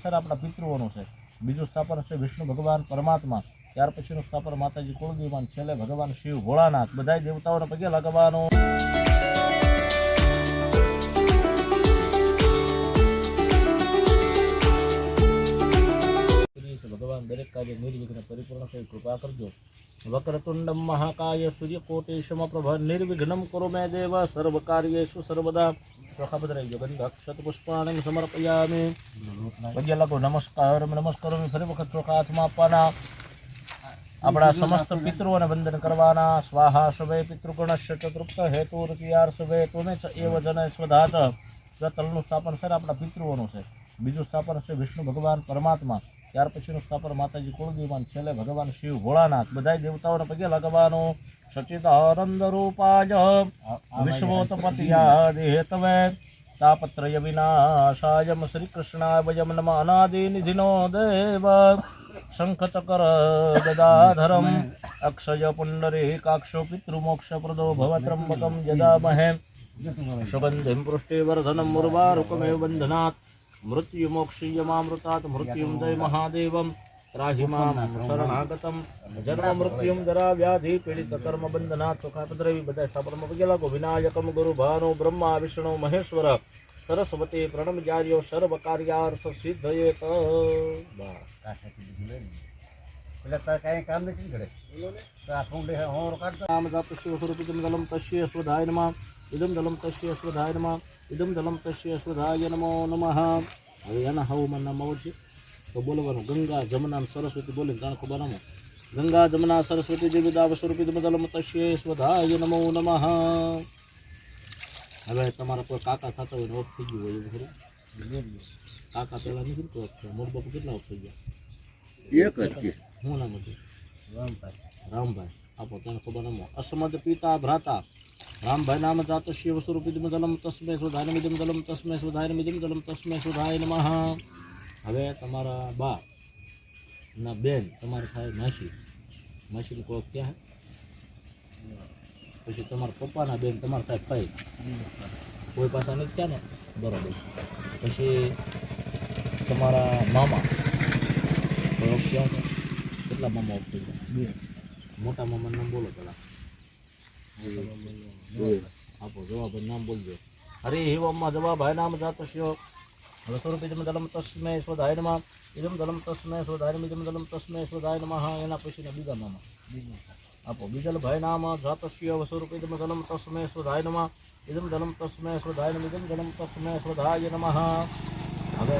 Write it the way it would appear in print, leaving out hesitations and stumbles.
છે આપણા પિતૃઓનું છે, બીજું સ્થાપન છે વિષ્ણુ ભગવાન પરમાત્મા, ત્યાર પછીનું સ્થાપન માતાજી કુળદેવીમાં, છેલ્લે ભગવાન શિવ ભોળાનાથ, બધા દેવતાઓને પગે લગાવવાનું. ભગવાન દરેક કાર્ય નિર્વિઘ્ન પરિપૂર્ણ કરી કૃપા કરજો. વક્રતુંડમ મહાકાય સૂર્યકોટિ સમપ્રભ નિર્વિઘ્નમ કુરુ મે દેવ સર્વ કાર્યેષુ સર્વદા. ચોખા બદલાઈ ગયો. ગંધ અક્ષત પુષ્પાણિ સમર્પયામિ. પગે લાગો. નમસ્કાર ફરી વખત ચોખા હાથમાં આપવાના. આપણા સમસ્ત પિતૃઓને વંદન કરવાના. સ્વાહા સવે પિતૃગણસ્ય ચતુર્થ હેતુ ઋતિયાર સવે ત્વમે ચ એવ જન સ્વધાત. તલનું સ્થાપન છે આપણા પિતૃઓનું છે, બીજું સ્થાપન છે વિષ્ણુ ભગવાન પરમાત્મા, ત્યાર પછીનું સ્થાપન માતાજી કુળદેવીમાં, છેલ્લે ભગવાન શિવ ભોળાનાથ, બધા દેવતાઓને પગે લગાવવાનું. સચિદાનંદ રૂપાય વિશ્વોત્પત્યાદિ હેતવે તાપત્રય વિનાશાય શ્રી કૃષ્ણાય વયમ નમઃ. અનાદિ નિધિનો દેવ શંખ ચક્ર ગદાધરમ અક્ષય પુંડરીકાક્ષો પિતૃમોક્ષપ્રદો ભવત્રંબકમ યજામહે સુગંધિમ પુષ્ટિવર્ધનમ મુર્વારુકમેવ બંધનાत् મૃત્યુમોક્ષીયમામૃતાत् મૃત્યુંજય મહાદેવમ ત્રાહિ મામ શરણાગતમ જન્મ મૃત્યુમ જરા વ્યાધિ પીડિત કર્મ બંધનાत्. ચોખા પધરાવી. બધા સ્થાપનમાં પગે લાગો. વિનાયકમ ગુરુ ભાનો બ્રહ્મા વિષ્ણુ મહેશ્વર સરસ્વતી પ્રણમજાર્યો સર્વ કાર્યાર્થ સિદ્ધયેત. નામ જાતસ્ય સ્વરૂપિતમ દલમ તસ્ય સ્વધાય નમઃ. ઇદમ દલમ તસ્ય સ્વધાય નમઃ. ઇદમ દલમ તસ્ય સ્વધાય નમો નમઃ. હવે એના હવમાં નામ આવડશે તો બોલવાનું. ગંગા જમના સરસ્વતી બોલીને જાણ ખબર નામો. ગંગા જમના સરસ્વતી દેવી દાવ સ્વરૂપિતમ દલમ તસ્ય સ્વધાય નમો નમઃ. હવે તમારા કોઈ કાકા થતા હોય ઓફ થઈ ગયું હોય એવું ખરું? કાકા પહેલાં નથી તો ઓફ થયા. મોટ બાપુ કેટલા ઓફ થઈ ગયા? એક જ. શું નામ હતું? રામભાઈ. આપો તને ખબર નામો. અસમદ પિતા ભ્રાતા રામભાઈ નામ જાતસ્ય સ્વરૂપિતમ દલમ તસ્મે સ્વધાય નમિદમ દલમ તસ્મે સ્વધાય નમિદમ દલમ તસ્મે સ્વધાય નમઃ. હવે તમારા બા ના બેન તમારે થાય માસી. માસીનું કોઈ ક્યાં? પછી તમારા પપ્પાના બેન તમારે થાય ફઈ. કોઈ પાછા નથી ક્યાં ને? બરોબર. પછી તમારા મામા કોઈ ક્યાં છે? કેટલા મામા ઓફ થઈ ગયા? બે. મોટા મામાનું નામ બોલો પેલા. આપો જવાબ નામ બોલજો. હરે હિવમમાં જવાબ હાય નામ જાતસ્ય સ્વરૂપિતમ દલમ તસ્મે સ્વધાય નમઃ. ઇદમ દલમ તસ્મે સ્વધાય નમિદમ દલમ તસ્મે સ્વધાય નમઃ. એના પછીના બીજા મામા આપો. બીજલભાઈ નામ જાતસ્ય સ્વરૂપિતમ દલમ તસ્મે સ્વધાય નમઃ. ઇદમ દલમ તસ્મે સ્વધાય નમિદમ દલમ તસ્મે સ્વધાય નમઃ. હવે